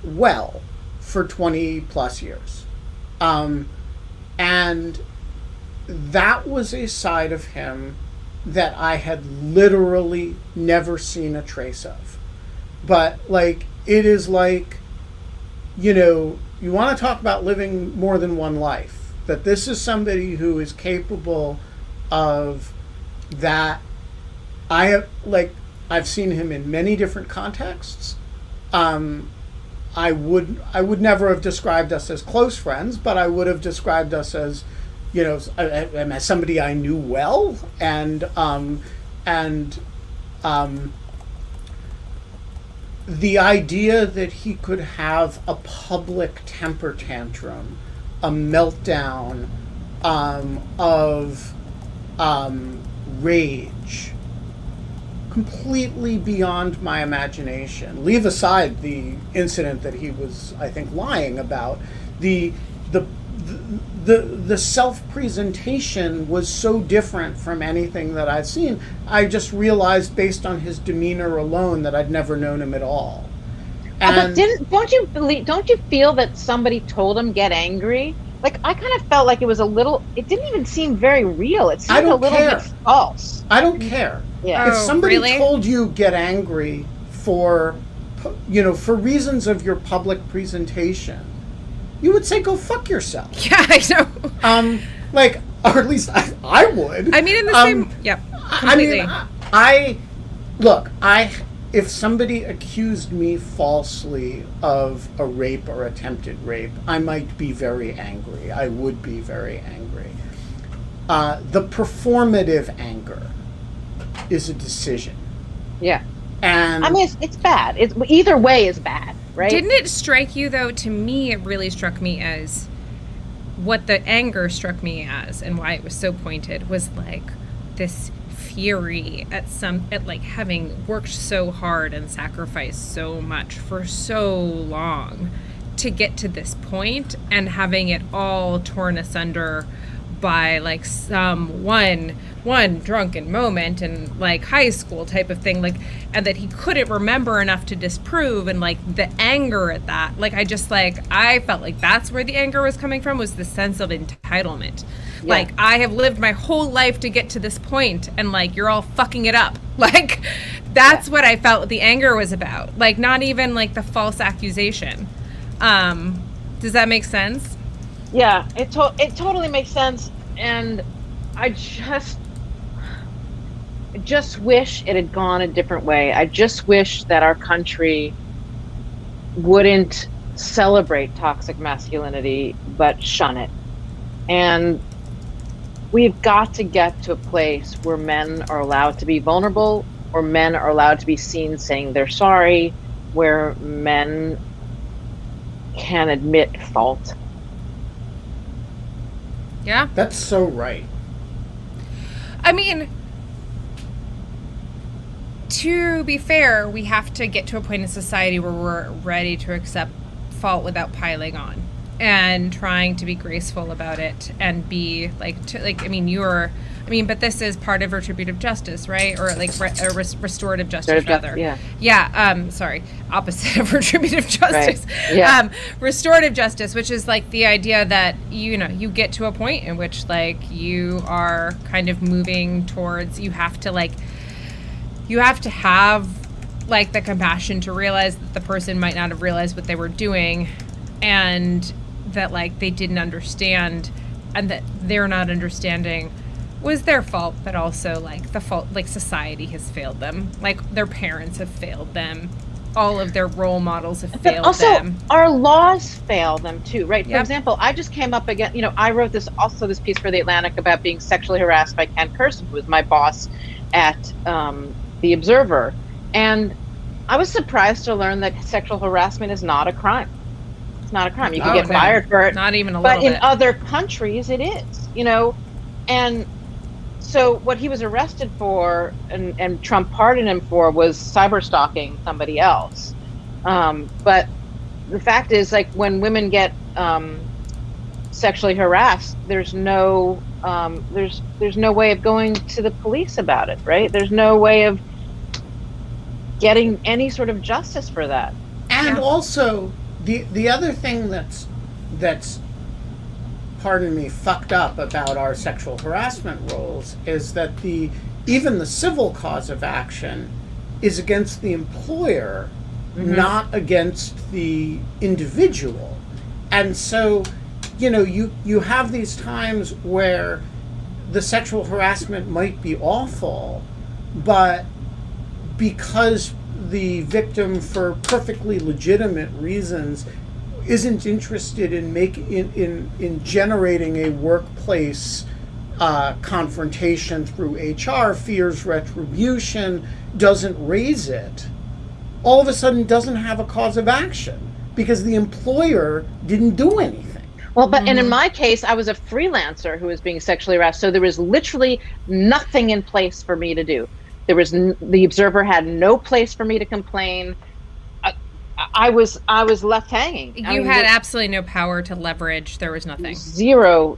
Speaker 1: well for 20 plus years. And that was a side of him that I had literally never seen a trace of. But it is you want to talk about living more than one life. That this is somebody who is capable of that. I've seen him in many different contexts. I would never have described us as close friends, but I would have described us as, as somebody I knew well, and the idea that he could have a public temper tantrum, a meltdown of rage, completely beyond my imagination. Leave aside the incident that he was, I think, lying about. The self-presentation was so different from anything that I've seen. I just realized based on his demeanor alone that I'd never known him at all.
Speaker 3: But don't you feel that somebody told him get angry? like, I kind of felt like it was it didn't even seem very real. It seemed a little bit false.
Speaker 1: I don't care.
Speaker 3: Yeah.
Speaker 1: If somebody
Speaker 2: really?
Speaker 1: told you get angry for reasons of your public presentation, you would say, go fuck yourself.
Speaker 2: Yeah, I know.
Speaker 1: Like, or at least I would.
Speaker 2: I mean, in the same, yep, completely.
Speaker 1: I mean, if somebody accused me falsely of a rape or attempted rape, I might be very angry. I would be very angry. The performative anger is a decision.
Speaker 3: Yeah.
Speaker 1: And
Speaker 3: I mean, it's bad. Either way is bad, right?
Speaker 2: Didn't it strike you, though? To me, it really struck me as what the anger struck me as, and why it was so pointed, was like this fury at like having worked so hard and sacrificed so much for so long to get to this point, and having it all torn asunder by like some one drunken moment and like high school type of thing, like, and that he couldn't remember enough to disprove, and like the anger at that, like, I felt like that's where the anger was coming from, was the sense of entitlement. Yeah. Like, I have lived my whole life to get to this point, and like, you're all fucking it up. Like, that's what I felt the anger was about. Like, not even like the false accusation. Does that make sense?
Speaker 3: Yeah, it totally makes sense, and I just wish it had gone a different way. I just wish that our country wouldn't celebrate toxic masculinity, but shun it. And we've got to get to a place where men are allowed to be vulnerable, or men are allowed to be seen saying they're sorry, where men can admit fault.
Speaker 2: Yeah.
Speaker 1: That's so right.
Speaker 2: I mean, to be fair, we have to get to a point in society where we're ready to accept fault without piling on, and trying to be graceful about it, and be like, but this is part of retributive justice, right? Or like restorative justice, rather.
Speaker 3: Yeah.
Speaker 2: Yeah. Sorry. Opposite of retributive justice.
Speaker 3: Right. Yeah.
Speaker 2: Restorative justice, which is like the idea that, you get to a point in which like you are kind of moving towards, you have to have like the compassion to realize that the person might not have realized what they were doing, and that like they didn't understand, and that they're not understanding was their fault, but also like the fault, like society has failed them, like their parents have failed them, all of their role models have failed them.
Speaker 3: Also, our laws fail them too, right?
Speaker 2: Yep.
Speaker 3: For example, I just came up again, I wrote this piece for The Atlantic about being sexually harassed by Ken Kirsten, who was my boss at The Observer. And I was surprised to learn that sexual harassment is not a crime. It's not a crime. You can get fired for it.
Speaker 2: Not even a little bit.
Speaker 3: But in other countries, it is, And so what he was arrested for, and Trump pardoned him for, was cyber stalking somebody else. But the fact is, like, when women get sexually harassed, there's no way of going to the police about it, right? There's no way of getting any sort of justice for that.
Speaker 1: And also, the other thing that's pardon me, fucked up about our sexual harassment rules is that even the civil cause of action is against the employer, not against the individual. And so, you have these times where the sexual harassment might be awful, but because the victim, for perfectly legitimate reasons, isn't interested in generating a workplace confrontation through HR, fears retribution, doesn't raise it, all of a sudden doesn't have a cause of action because the employer didn't do anything.
Speaker 3: Well, and in my case, I was a freelancer who was being sexually harassed, so there was literally nothing in place for me to do. The Observer had no place for me to complain. I was left hanging.
Speaker 2: You had absolutely no power to leverage. There was nothing.
Speaker 3: Zero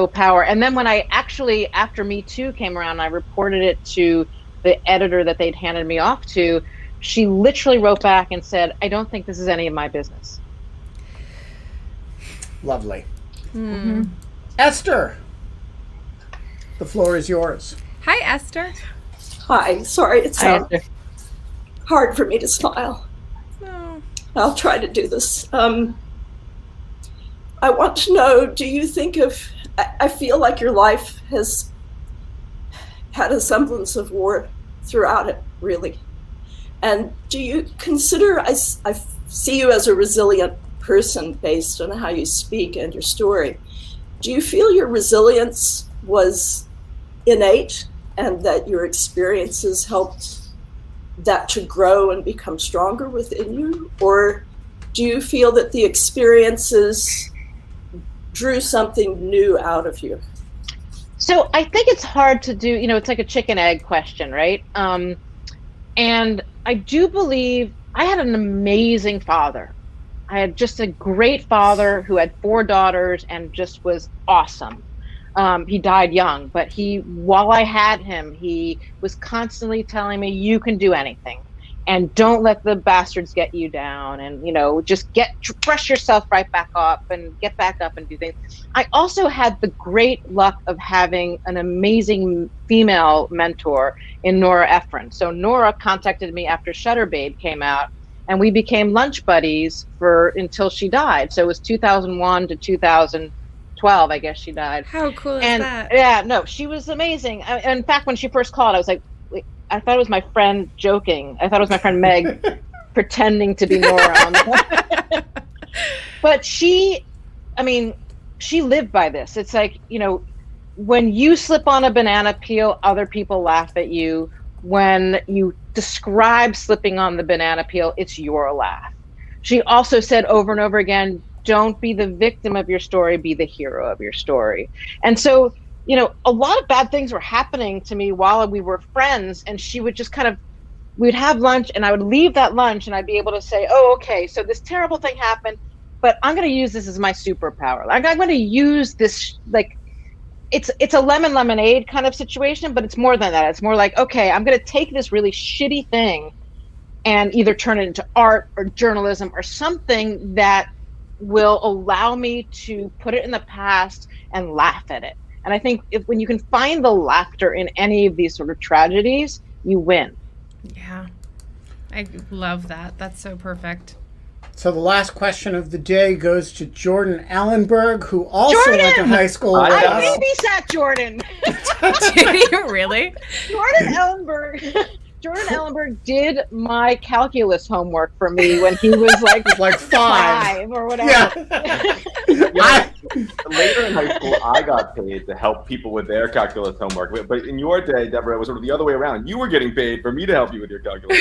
Speaker 3: power. And then when I actually, after Me Too came around, I reported it to the editor that they'd handed me off to. She literally wrote back and said, "I don't think this is any of my business."
Speaker 1: Lovely. Esther, the floor is yours.
Speaker 2: Hi, Esther.
Speaker 4: Hi, sorry, it's
Speaker 3: Hi, Esther.
Speaker 4: hard for me to smile.
Speaker 2: Oh.
Speaker 4: I'll try to do this. I want to know, do you think I feel like your life has had a semblance of war throughout it, really. And do you consider, I see you as a resilient person based on how you speak and your story. Do you feel your resilience was innate and that your experiences helped that to grow and become stronger within you? Or do you feel that the experiences drew something new out of you?
Speaker 3: So I think it's hard to do, it's like a chicken egg question, right? And I do believe I had an amazing father. I had just a great father who had 4 daughters and just was awesome. He died young, but while I had him, he was constantly telling me, you can do anything and don't let the bastards get you down. And, just brush yourself right back up and get back up and do things. I also had the great luck of having an amazing female mentor in Nora Ephron. So Nora contacted me after Shutter Babe came out, and we became lunch buddies until she died. So it was 2001 to 2012, I guess she died.
Speaker 2: How cool is that?
Speaker 3: Yeah, no, she was amazing. In fact, when she first called, I was like, I thought it was my friend joking. I thought it was my friend Meg pretending to be Nora. But she lived by this. It's like, when you slip on a banana peel, other people laugh at you. When you describe slipping on the banana peel, it's your laugh. She also said over and over again, don't be the victim of your story, be the hero of your story. And so, a lot of bad things were happening to me while we were friends, and she would just we'd have lunch and I would leave that lunch and I'd be able to say, oh, okay, so this terrible thing happened, but I'm going to use this as my superpower. Like, I'm going to use this, it's a lemon lemonade kind of situation, but it's more than that. It's more like, okay, I'm going to take this really shitty thing and either turn it into art or journalism or something that will allow me to put it in the past and laugh at it. And I think when you can find the laughter in any of these sort of tragedies, you win.
Speaker 2: Yeah. I love that. That's so perfect.
Speaker 1: So the last question of the day goes to Jordan Ellenberg, who also went to high school with
Speaker 3: I
Speaker 1: us.
Speaker 3: babysat Jordan.
Speaker 2: Did you really?
Speaker 3: Jordan Ellenberg did my calculus homework for me when he was like 5 or whatever.
Speaker 1: Yeah.
Speaker 5: Later in high school, I got paid to help people with their calculus homework. But in your day, Deborah, it was sort of the other way around. You were getting paid for me to help you with your calculus.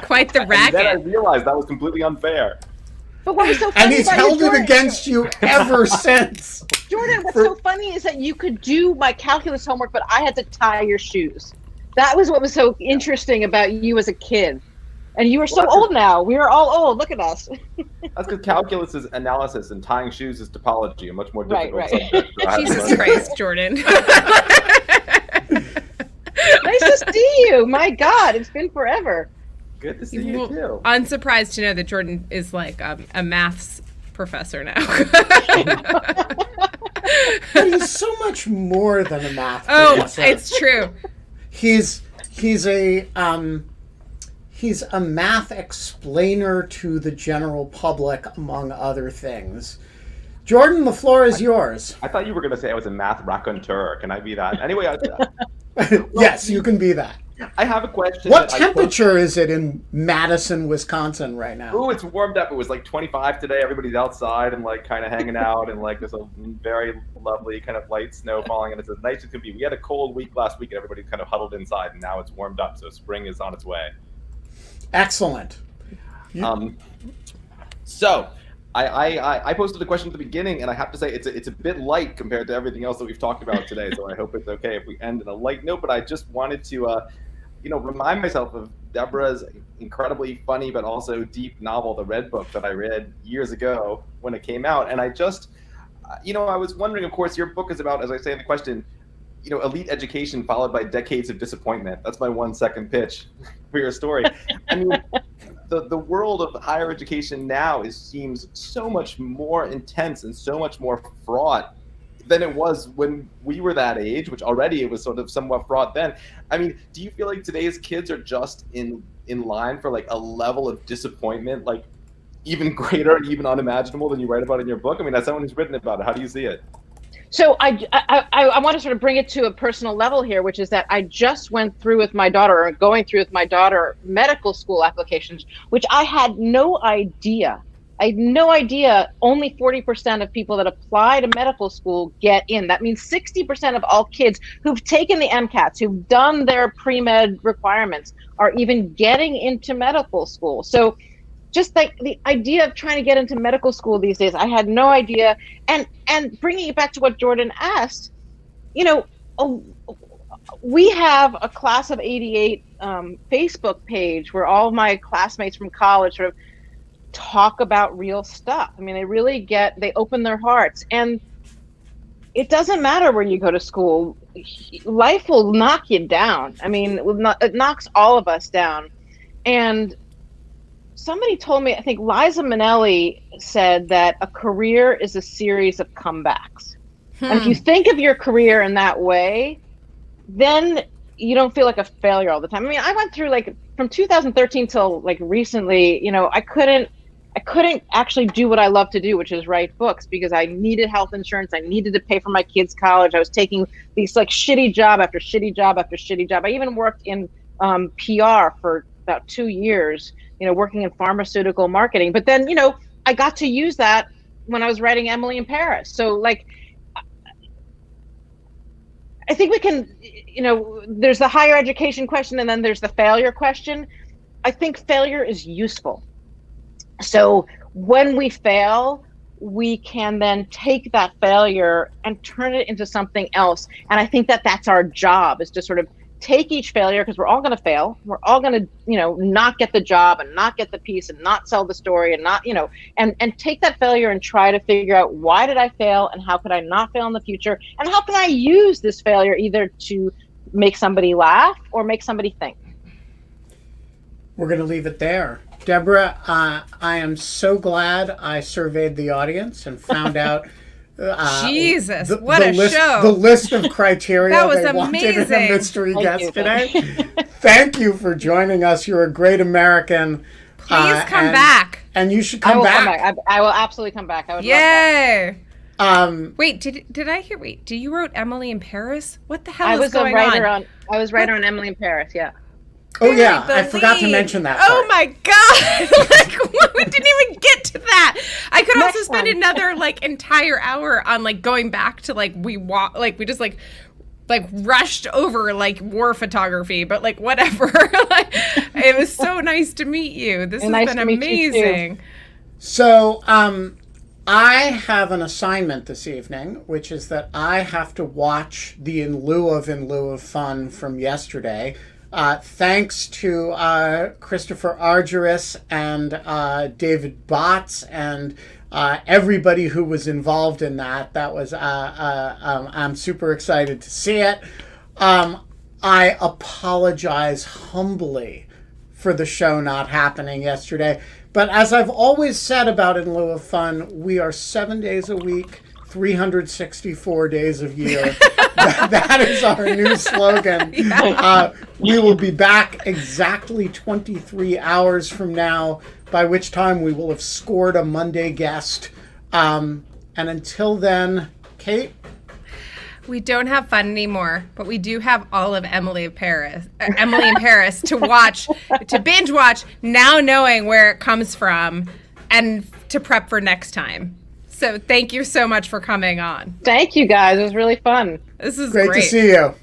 Speaker 2: Quite the racket.
Speaker 5: And then I realized that was completely unfair.
Speaker 3: But what was so funny
Speaker 1: And he's held it against you ever since.
Speaker 3: Jordan, what's so funny is that you could do my calculus homework, but I had to tie your shoes. That was what was so interesting about you as a kid. And you are so old now. We are all old. Look at us.
Speaker 5: That's because calculus is analysis and tying shoes is topology, a much more difficult subject.
Speaker 2: Jesus Christ, Jordan.
Speaker 3: Nice to see you. My God, it's been forever.
Speaker 5: Good to see you too.
Speaker 2: Unsurprised to know that Jordan is like a maths professor now.
Speaker 1: But he's so much more than a math professor.
Speaker 2: It's true.
Speaker 1: He's a math explainer to the general public, among other things. Jordan, the floor is yours.
Speaker 5: I thought you were going to say I was a math raconteur. Can I be that? Anyway,
Speaker 1: Yes, you can be that.
Speaker 5: I have a question.
Speaker 1: What temperature is it in Madison, Wisconsin right now?
Speaker 5: Oh, it's warmed up. It was like 25 today. Everybody's outside and like kind of hanging out, and like there's a very lovely kind of light snow falling, and it's as nice as it could be. We had a cold week last week, and everybody kind of huddled inside, and now it's warmed up, so spring is on its way.
Speaker 1: Excellent.
Speaker 5: So I posted a question at the beginning, and I have to say it's a bit light compared to everything else that we've talked about today. So I hope it's okay if we end on a light note. But I just wanted to remind myself of Deborah's incredibly funny but also deep novel, The Red Book, that I read years ago when it came out. And I just, I was wondering, of course, your book is about, as I say in the question, elite education followed by decades of disappointment. That's my 1 second pitch for your story. I mean, the world of higher education now seems so much more intense and so much more fraught than it was when we were that age, which already it was sort of somewhat fraught then. I mean, do you feel like today's kids are just in line for like a level of disappointment, like even greater and even unimaginable than you write about in your book? I mean, as someone who's written about it, how do you see it?
Speaker 3: So I want to sort of bring it to a personal level here, which is that I just went through with my daughter, or going through with my daughter, medical school applications, which I had no idea. Only 40% of people that apply to medical school get in. That means 60% of all kids who've taken the MCATs, who've done their pre-med requirements, are even getting into medical school. So just like the idea of trying to get into medical school these days, I had no idea. And bringing it back to what Jordan asked, we have a class of 88 Facebook page where all of my classmates from college sort of talk about real stuff. I mean, they open their hearts, and it doesn't matter where you go to school. Life will knock you down. I mean, it knocks all of us down. And somebody told me, I think Liza Minnelli said that a career is a series of comebacks. And if you think of your career in that way, then you don't feel like a failure all the time. I mean, I went through like from 2013 till like recently, I couldn't actually do what I love to do, which is write books, because I needed health insurance. I needed to pay for my kids' college. I was taking these like shitty job after shitty job after shitty job. I even worked in PR for about 2 years, working in pharmaceutical marketing. But then, I got to use that when I was writing Emily in Paris. So like, I think we can, there's the higher education question, and then there's the failure question. I think failure is useful. So when we fail, we can then take that failure and turn it into something else. And I think that that's our job, is to sort of take each failure, because we're all going to fail. We're all going to, not get the job and not get the piece and not sell the story and not, and take that failure and try to figure out, why did I fail and how could I not fail in the future? And how can I use this failure either to make somebody laugh or make somebody think?
Speaker 1: We're going to leave it there. Deborah, I am so glad I surveyed the audience and found out
Speaker 2: Jesus,
Speaker 1: the
Speaker 2: what a
Speaker 1: list,
Speaker 2: show.
Speaker 1: The list of criteria
Speaker 2: that was
Speaker 1: they
Speaker 2: amazing.
Speaker 1: wanted in a mystery guest today.
Speaker 3: Thank you.
Speaker 1: Thank you for joining us. You're a great American.
Speaker 2: Please come back.
Speaker 1: And you should come back.
Speaker 3: I will absolutely come back. I would
Speaker 2: Yay.
Speaker 3: love that.
Speaker 2: Wait, did I hear? Wait, you wrote Emily in Paris? What the hell is going on?
Speaker 3: I was writer on Emily in Paris, yeah.
Speaker 1: Oh yeah, I forgot to mention that part.
Speaker 2: Oh my god! We didn't even get to that. I could also spend another like entire hour on like going back to like we just like rushed over like war photography, but like whatever. Like, it was so nice to meet you. This has been amazing.
Speaker 1: So I have an assignment this evening, which is that I have to watch the In Lieu of Fun from yesterday. Thanks to Christopher Argyris and David Botts and everybody who was involved in that. That was I'm super excited to see it. I apologize humbly for the show not happening yesterday. But as I've always said about In Lieu of Fun, we are 7 days a week, 364 days a year. That is our new slogan. Yeah. We will be back exactly 23 hours from now, by which time we will have scored a Monday guest. And until then, Kate?
Speaker 2: We don't have fun anymore, but we do have all of Emily in Paris to watch, to binge watch, now knowing where it comes from and to prep for next time. So thank you so much for coming on.
Speaker 3: Thank you guys. It was really fun.
Speaker 2: This is
Speaker 1: great to see you.